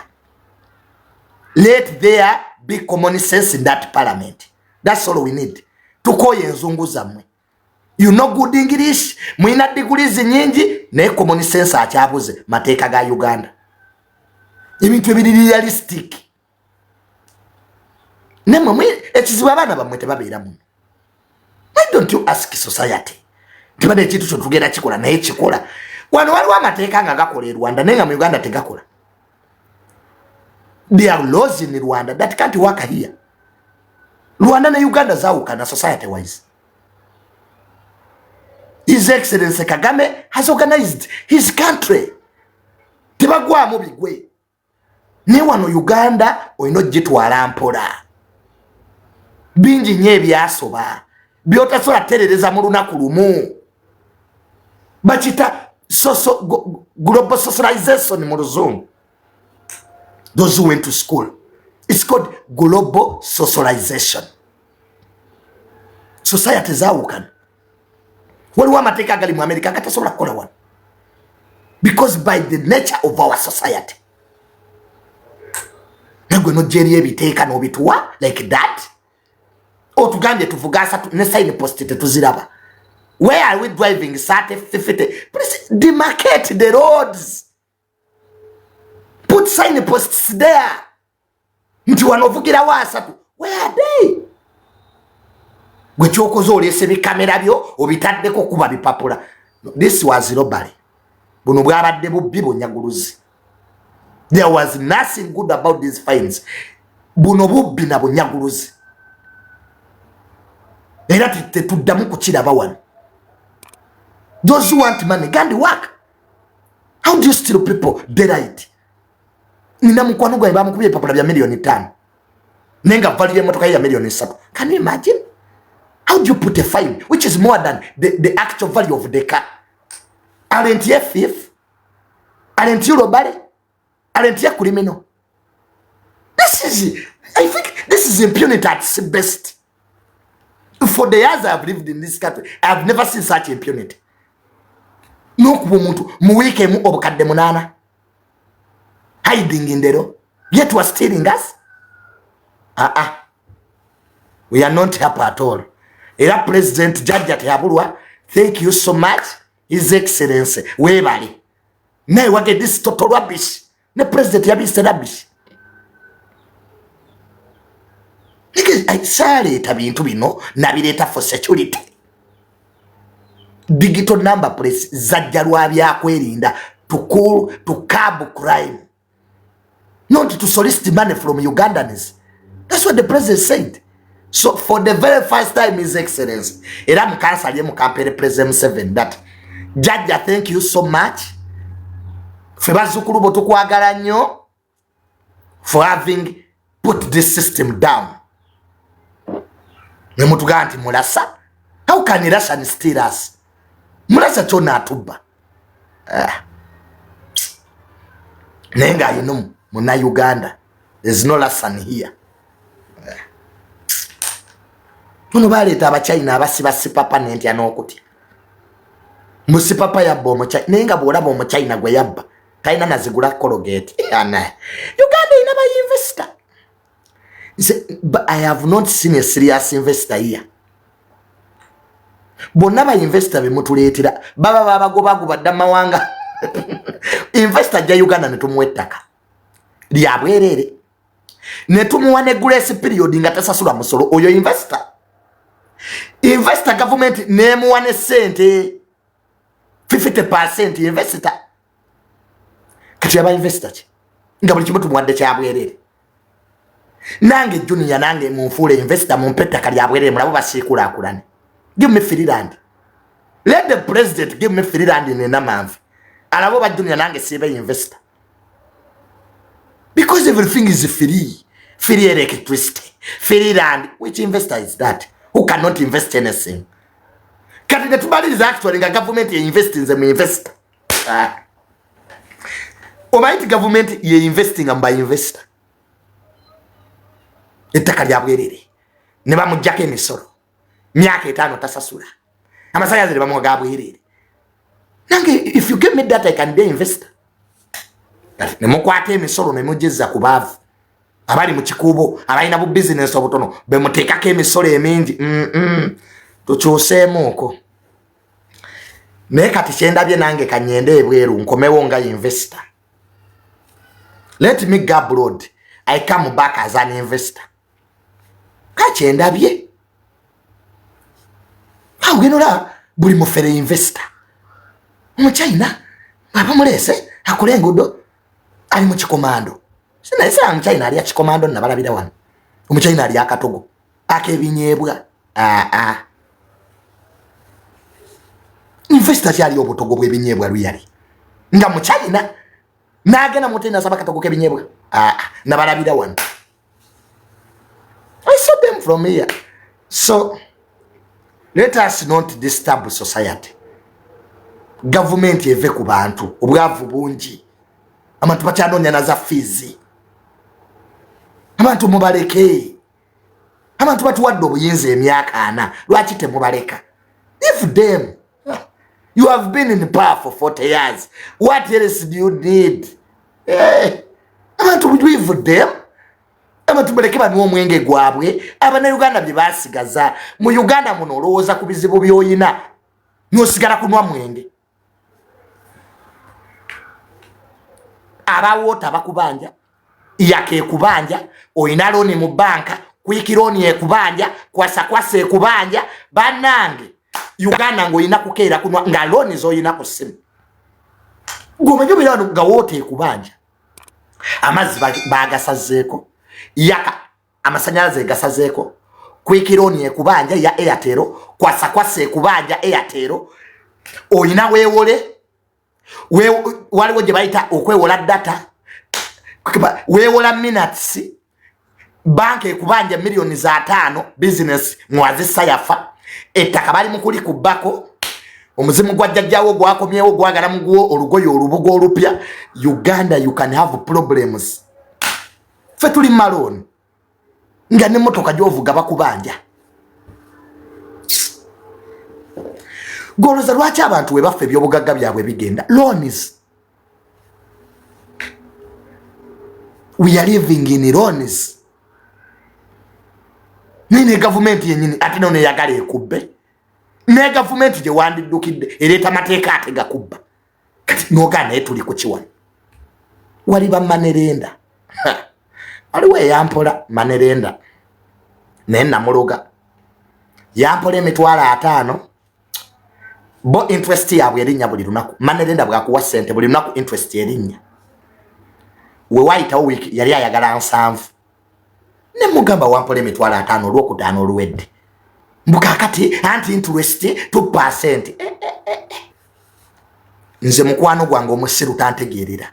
Let there be common sense in that parliament. That's all we need. Tukoye enzungu zammwe. You know good English. Mwina degrees nyingi naye common sense akyabuze mateeka ga Uganda. Ebintu ebiri realistic. Nemwe ekizibu abaana bamwe tebabeera muno. Why don't you ask society? Tibadde ekintu kyo tugenda kikola naye kikola. Wano waliwo amateeka nga gakola e Rwanda naye nga mu Uganda tegakola. There are laws in Rwanda that can't work here. Rwanda na Uganda zaawukana society wise. His Excellency Kagame has organized his country. Tebagwamu bigwe. Ne wano Uganda oyino gitwala mpola. Bingi nnyo ebyasoba byotasobola terereza mu lunaku lumu. Bakita global socialization mu Luzungu. Those who went to school. It's called global socialization. Society zaawukana. Waliwo amateeka agali mu America gatasobola kukola wano. Because by the nature of our society. Nagwe nojeri ebiteeka n'obituwa like that. Otugambye tuvugasa ne sign post tetuziraba. Where are we driving 30, 50? Please demarcate the roads. Put sign posts there. Nti wanovugira wasatu. Where are they? Gwe kyokoze olese bikamera byo obitaddeko kuba bipapula. This was robbery. Buno bwabadde bubbi bunyaguluzi. There was nothing good about these fines. Buno bubbi na bunyaguluzi. Era tetuddamu kukiraba wano. Those who want money can't work. How do you steal people daylight? Nina mukwano gwa bamukubye papula bya milioni 5. Nenga value emotoka ya milioni 7. Can you imagine? How do you put a fine which is more than the actual value of the car? Aren't you a thief? Aren't you robbery? Aren't you a criminal? I think this is impunity at its best. For the years I have lived in this country, I have never seen such impunity. No kuba omuntu muwike mu obukadde 8 hiding in the road, yet was stealing us. We are not happy at all. Era President Jajja Tyabulwa, thank you so much, His Excellency. Webali. Naye wage this total rubbish. Ne President yabise rubbish. Nige saleeta bintu bino nabireta for security. Digital number plates zajja lwa byakwerinda to curb crime. Not to solicit money from Ugandans. That's what the president said. So for the very first time, His Excellency, era mukansa lye mukampere President 7 that Jajja, thank you so much. Fe bazukulu bo tukwagala nnyo for having put this system down. Ne mutuga nti mulasa. How can Russian steal us? Mulasa chona atubba. Nenga yino muna Uganda. There's no Russian here. Muno baleta abachina abasipapa nenti anokuti. Musipapa yabba omuchina nenga bwolaba omuchina gwe yabba talina nazigula Colgate. Uganda ina ba investor. But I have not seen a serious investor here. bonna ba investor be mutuleetera baba babagobago badda mawanga investor ja Uganda ne tumuwa ettaka lya bwerere ne tumuwa ne grace period nga tasasula musolo oyo investor government ne muwa ne sente 50% investor kati aba investor nga buli kimu tumuwadde kya bwerere nange junior nange munfule investor mumpeta kali ya bwerere mulabo basikula akulane. Give me free land. Let the president give me free land in a month. Alabo ba junior nange sibe investor. Because everything is free. Free electricity. Free land. Which investor is that? Who cannot invest anything? Kati the tubali is actually the government invest in them investor. Omaiti government ye investing and by investor. Ettaka lya bwerere. Ne bamujjako emisolo. Myaka 5 tasasula. Amasanyaze bamuwa ga bwerere. Nange if you give me that I can be investor. Ne mukwate emisolo ne mujjeza ku baavu. Abali mu kikubo, abalina bu business obutono, be muteekako emisolo emingi. Tukyuseemu okwo. Naye kati kyendabye nange kanyende ebweru nkomewo nga investor. Let me go abroad. I come back as an investor. Kakyendabye. Genora buli mufere investor. Mu China aba mulese akole engudo ali mu kikomando. Sina isa mu China ali akikomando na balabira wano. Mu China ali akatogo. Akebinyebwa. Investor yali obutogo bwebinyebwa luyali. Nga mu China nagena mutenda saba katogo kebinyebwa. Na balabira wano. I saw them from here. So let us not disturb society. Government eve ku bantu obwavu bungi. Abantu bakyanonya na za fees. Abantu mubaleke. Abantu batuwadde obuyinza emyaka 4. Lwaki temubaleka? If them you have been in power for 40 years. What else do you need? Abantu leave them. Abantu baleke banu omwenge gwabwe abana Uganda bye basigaza mu Uganda muno olowooza ku bizibu byoyina nosigala kunwa mwenge abawoota bakubanja yake kubanja oyina looni mu banka kwikironi ekubanja kwasa ekubanja banange Uganda ngoyina kukeera kunwa nga looni zoyina ku simu gomenyo birano nga woota ekubanja amazzi bagasazeeko yaka amasanyalaze gasazeeko kwikironi ekubanja ya Airtel kwasa ekubanja Airtel oyina weewole waliwo gye bayita okwewola data weewola minutes banka ekubanja milioni za 5 business mwazisa yafa ettaka bali mukuli kubbako omuzimu gwa jjajjawo gwakomyewo gwagala muguwo olugoyo olubugo olupya Uganda you can have problems. Fetuli malone nga ne motoka jovuga bakubanja goloza lwachi abantu we baffe byobugagga byabwe bigenda loans. We are living in loans. Nine government yenyini ati none yagala ekubbe ne government je wandidukidde ereta mateeka atega kubba kati nogana etuli ku kiwani wali ba manerenda aliwe yampola manerenda nena muloga yampola emitwala 5 bo interest yabwe erinnya buli lunaku manerenda bwakuwa sente buli lunaku interest erinnya we waita week yali ayagala 7 ne mugamba wampola emitwala 5 olwokutaano olwedde mbukakati anti interest 2%. Nze mukwano gwange omusiru tantegeerera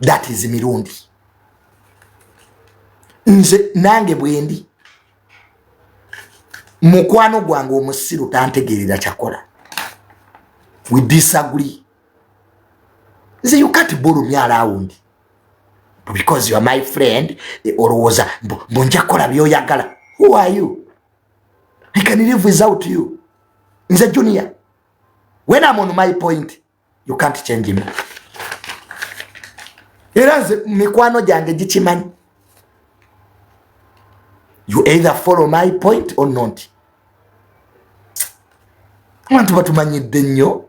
that is mirundi nze nange bwendi mukwano gwange omusiru tantegeerera kyakola we disagree. Nze you can't borrow me around because you are my friend olowooza mbonja kola byoyagala. Who are you? I can live without you. Nze junior when I'm on my point you can't change me. Era nze mikwano gyange gikimanyi. You either follow my point or not. abantu batumanyidde nnyo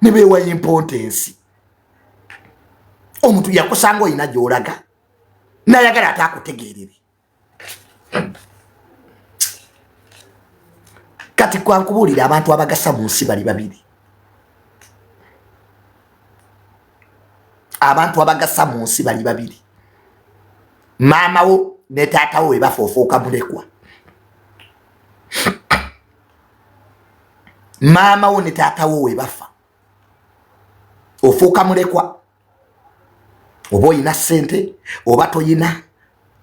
ne beewa importance. Omuntu yakusanga oyina gy'olaga n'ayagala ataakutegeerere. Kati kwankubuulira abantu abagasa mu nsi bali babiri. Abantu abagasa mu nsi bali babiri. Maama wo ne taata wo webafa ofuuka mulekwa. Maama wo ne taata wo webafa ofuuka mulekwa. Oba oyina ssente oba toyina,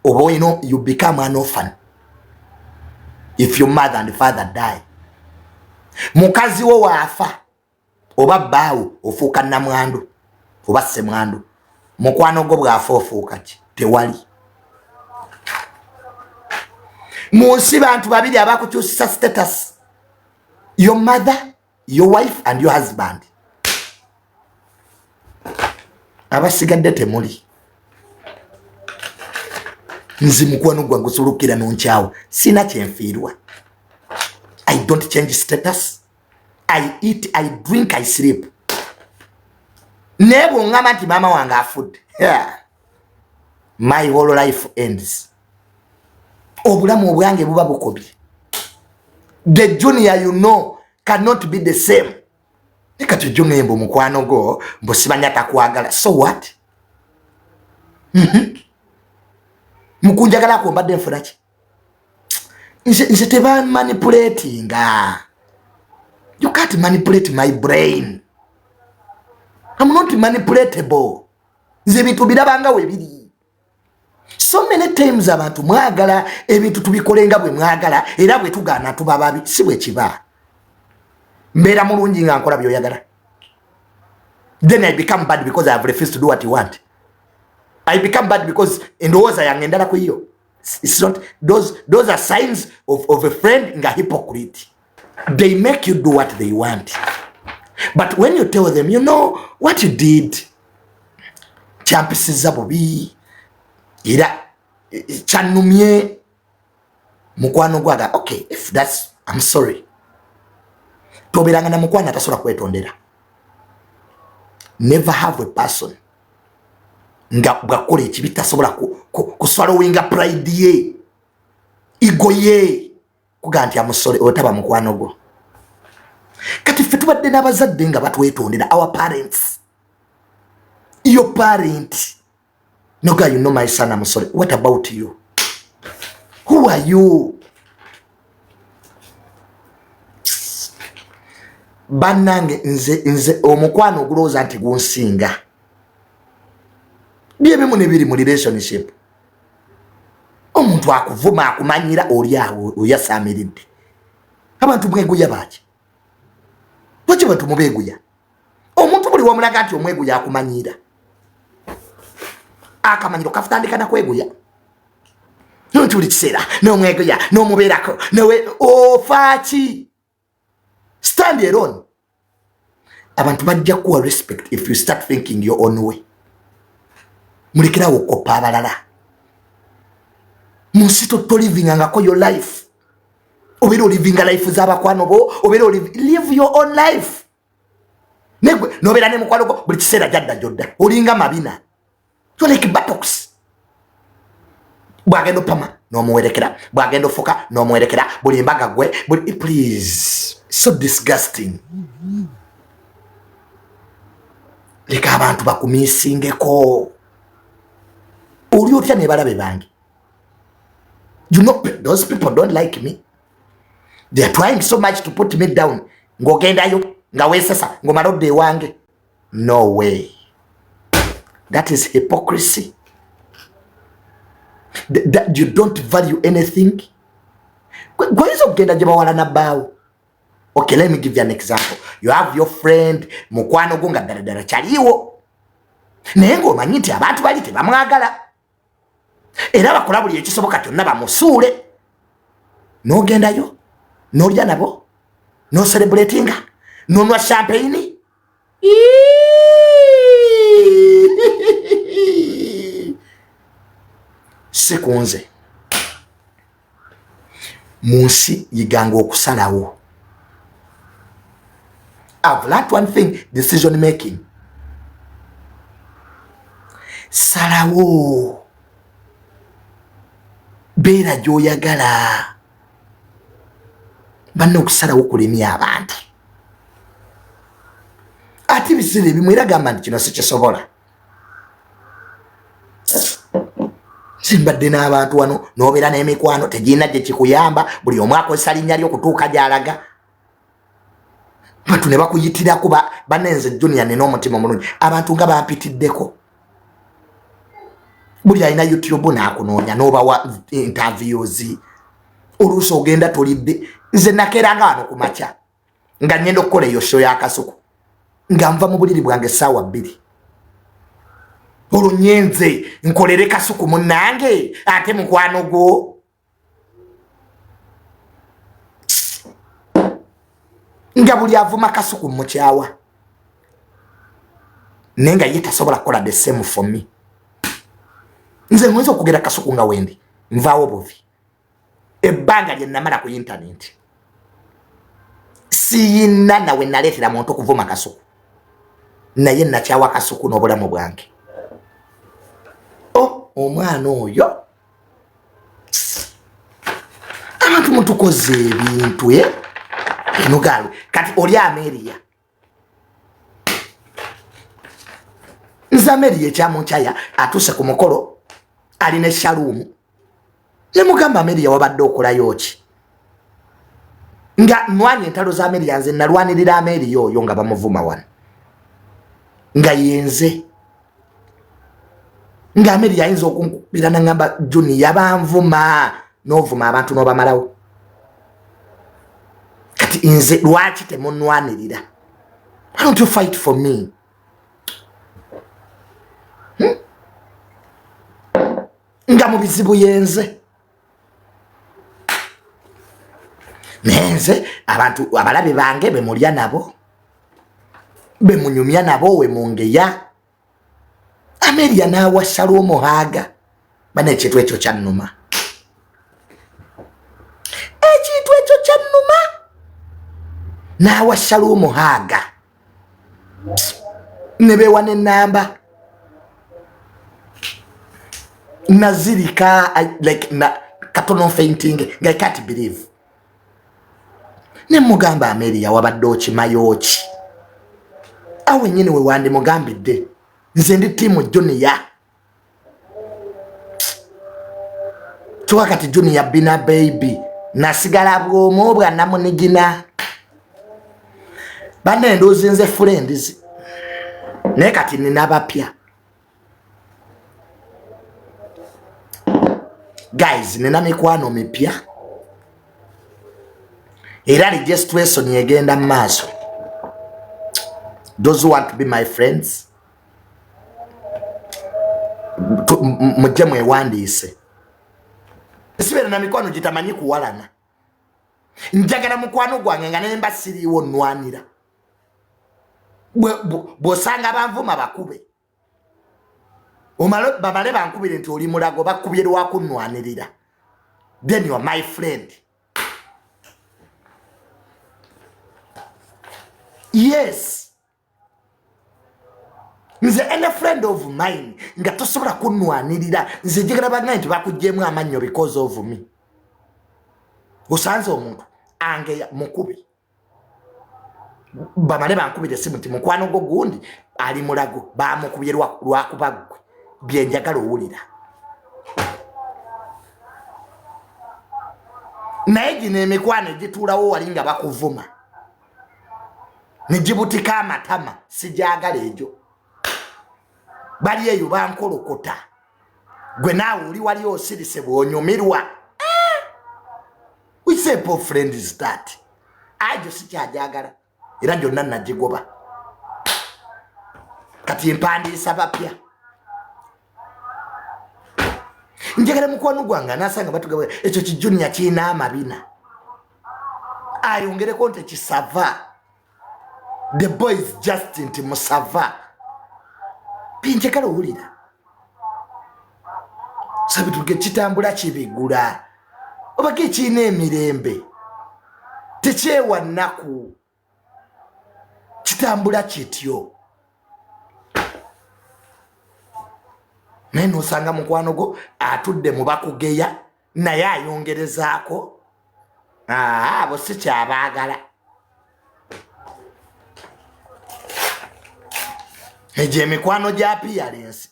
oba oyina, you become an orphan if your mother and father die. Mukazi wo waafa oba bbaawo ofuuka namwandu oba ssemwandu. Mukwano gwo bw'afa ofuuka ki? Tewali. Mu nsi bantu babiri abakukyusisa status. Your mother, your wife and your husband. Abasigadde temuli. Nzi mukwano gwange osolukira nonkyawo. Sina kyenfiirwa. I don't change status. I eat, I drink, I sleep. Nebo ngama nti mama wange afudde. Yeah. My whole life ends. Obulamu obwange buba bukobi. The junior you know cannot be the same. Nekati junior mbu mukwano go mbu sibanya takwagala. So what? Mukunjagala ko mbadde nfuna ki? Nze teba manipulating. You can't manipulate my brain. I'm not manipulatable. Nze bintu birabanga we biri. So many times abantu mwagala ebintu tubikolenga bwe mwagala era bwe tugana tubababi si bwe kiba. Mbera mulungi nga nkola byoyagala. Then I become bad because I have refused to do what you want. I become bad because endowooza yange endala ku iyo. It's not, those are signs of a friend nga hypocrite. They make you do what they want. But when you tell them, you know what you did, champisiza bubi, ira chanumye, mukwano gwaga, okay, if that's, I'm sorry. Tobiranga na mukwano atasobola kwetondera. Never have a person nga bwakole ekibita sobola kuswallowinga pride ye, ego ye, kuga nti amusole otaba mukwano gwo. Kati ffe tubadde n'abazadde nga batwetondera, our parents. Your parent. No guy, you know my son, I'm sorry. What about you? Who are you? Banange nze omukwano ogulowooza nti gunsinga. Byebimu ne biri mu relationship. Omuntu akuvuma akumanyira oli awo oyasaamiridde. Abantu mweguya baki? Lwaki bantu mubeeguya? Omuntu buli wamulaga nti omweguya akumanyira. Akamanyiro kafutandika na kweguya. Nontu buli kiseera n'omweguya n'omubeerako nawe ofaaki. Stand alone. Abantu bajja kuwa respect if you start thinking your own way. Mulekerawo okoppa abalala. Musito to living angako your life. Obero living a life z'abakwano bo, obero live your own life. Negwe nobera ne mukwano go buli kiseera jadda jodda. Olinga mabina. You're like buttocks. Bwagendo pama no muwerekera, bwagendo foka no muwerekera, buli embaga gwe, buli, please. So disgusting. Leka abantu bakumisingeko. Oli otya ne balabe bange. You know, those people don't like me. They are trying so much to put me down. Ngogendayo, nga wesasa, ngomalode wange. No way. That is hypocrisy. That you don't value anything. Kwa hizo kugenda jeba wala na bao. Okay, let me give you an example. You have your friend, mukwano gunga daradara chaliwo. Nengo manyiti abantu bali tebamwagala. Era bakola buli ekisoboka kyonna bamusuule. No gendayo, no lya nabo, no celebratinga, no nwa champagne. Sekunze. Munsi yiganga okusalawo. I've learned one thing, decision making. Salawo. Beera gy'oyagala. Banna okusalawo kulemya abantu. Ate biseera ebimu era gamba nti kino sikisobola. Simbadde n'abantu wano n'obeera n'emikwano tegirina gye kikuyamba buli omu akozesa linnya ly'okutuuka gy'alaga. Bantu ne bakuyitirako banenze Junior nina omutima omulungi. Abantu nga bampitiddeko. Buli alina YouTube n'akunoonya n'obawa interviews. Oluusi ogenda tolidde. Nze nakeeranga wano ku makya nga ngenda okukola eyo show ya Kasuku nga nva mu buliri bwange essaawa 2. Olwo nyenze nkolere Kasuku munnange ate mukwano gwo. Nga buli avuma Kasuku mukyawa nenga ye tasobola kukola the same for me. Nze nwenza okugera Kasuku nga wendi nvaawo buvi ebbanga lye namala ku internet siyina nawe naleetera muntu okuvuma Kasuku naye nakyawa Kasuku n'obulamu bwange. Omwana oyo abantu mutukoze ebintu eno galo kati oli Ameria. Nze Ameria ekyamunkyaya atuuse ku mukolo alina eshaluumu ne mugamba Ameria wabadde okolayo ki nga nwanye entalo za Ameria nze nalwanirira Ameria oyo nga bamuvuma wano nga yenze nga Ameria ayinza okunkubira nangamba Junior banvuma n'ovuma abantu n'obamalawo. Kati nze lwaki temunwanirira? Why don't you fight for me? Nga mu bizibu yenze nenze abantu abalabe bange bemulya nabo bemunyumya nabo we mungeya. Ameria nawa Shalom Haga bana ekintu ekyo kyannuma. Ekintu ekyo kyannuma nawa Shalom Haga nebewa n'ennamba nazirika like na katono fainting. I can't believe ne mugamba Ameria wabadde okimayo ki awe nyine we wande mugambidde nze ndi timu Junior. Tuwakati Junior bina baby nasigala bwomo bwa namunigina bane ndozi nze friends ne kati nina bapya. Guys nina mikwano mipya era registration yegenda maaso. Those who want to be my friends mujje mwewandiise. Sibeera na mikwano gitamanyi kuwalana. Njagala mukwano gwange nga nemba siriiwo nnwanira. Bw'osanga banvuma bakube bamale bankubire nti oli mulago bakubye lwakunnwanirira, then you are my friend. Yes, nze any friend of mine nga tosobola kunnwanirira nze njagala bangaye nti bakuggyemu amannyo because of me. Osanze omuntu ange mukubi bamale bankubire simu nti mukwano gwo gundi ali mulago bamukubye lwakubagwe byenjagala owulira. Naye gino emikwano egituulawo wali nga bakuvuma nigibutika amatama sijagala egyo. Bali eyo bankolokota gwe naawe oli wali osirise bw'onyumirwa. We say poor friend is that. Ajo sikyajagala era gyonna nagigoba kati empandiisa bapya. Njagala mukwano gwange nasanga batugaba ekyo ki Junior kiina amabina ayongereko nti kisava. The boy is just nti musava pinjagala owulira sabituge kitambula kibigula obage kiina emirembe tekyewa nnaku kitambula kityo naye nosanga mukwano gwo atudde mu bakugeya naye ayongerezaako abo si kyabaagala egyo emikwano gya appearance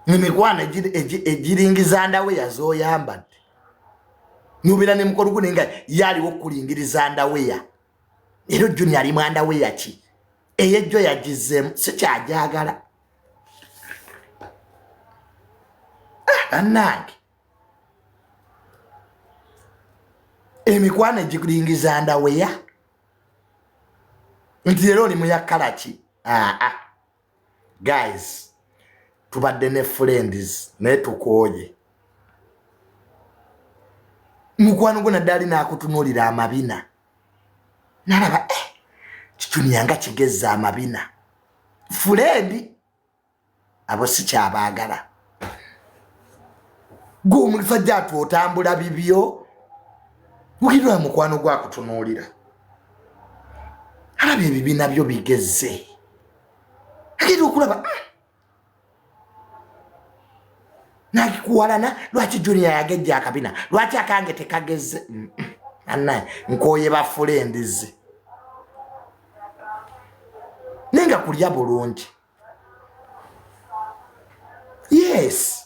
emikwano egiringiza ndaweya z'oyambadde nubira ne mukolo gune nga yaliwo okulingiriza ndaweya era Junior ali mu ndaweya ki eyejjo yagizeemu si kyajagala annange emikwano egiringiza ndaweya nti era oli muyakkala ki guys tubadde ne friends naye tukooye mukwano gwo naddali n'akutunuulira amabina nalaba Junior nga kigezza amabina fulendi abo si kyabaagala gwe omusajja ati otambula bibyo wulirwa mukwano gwakutunuulira alaba ebibiina byo bigezze agenda okulaba nakikuwalana lwaki Junior yagejja akabina lwaki akange tekagezze annaye nkoye bafulendizi nenga kulya bulungi yes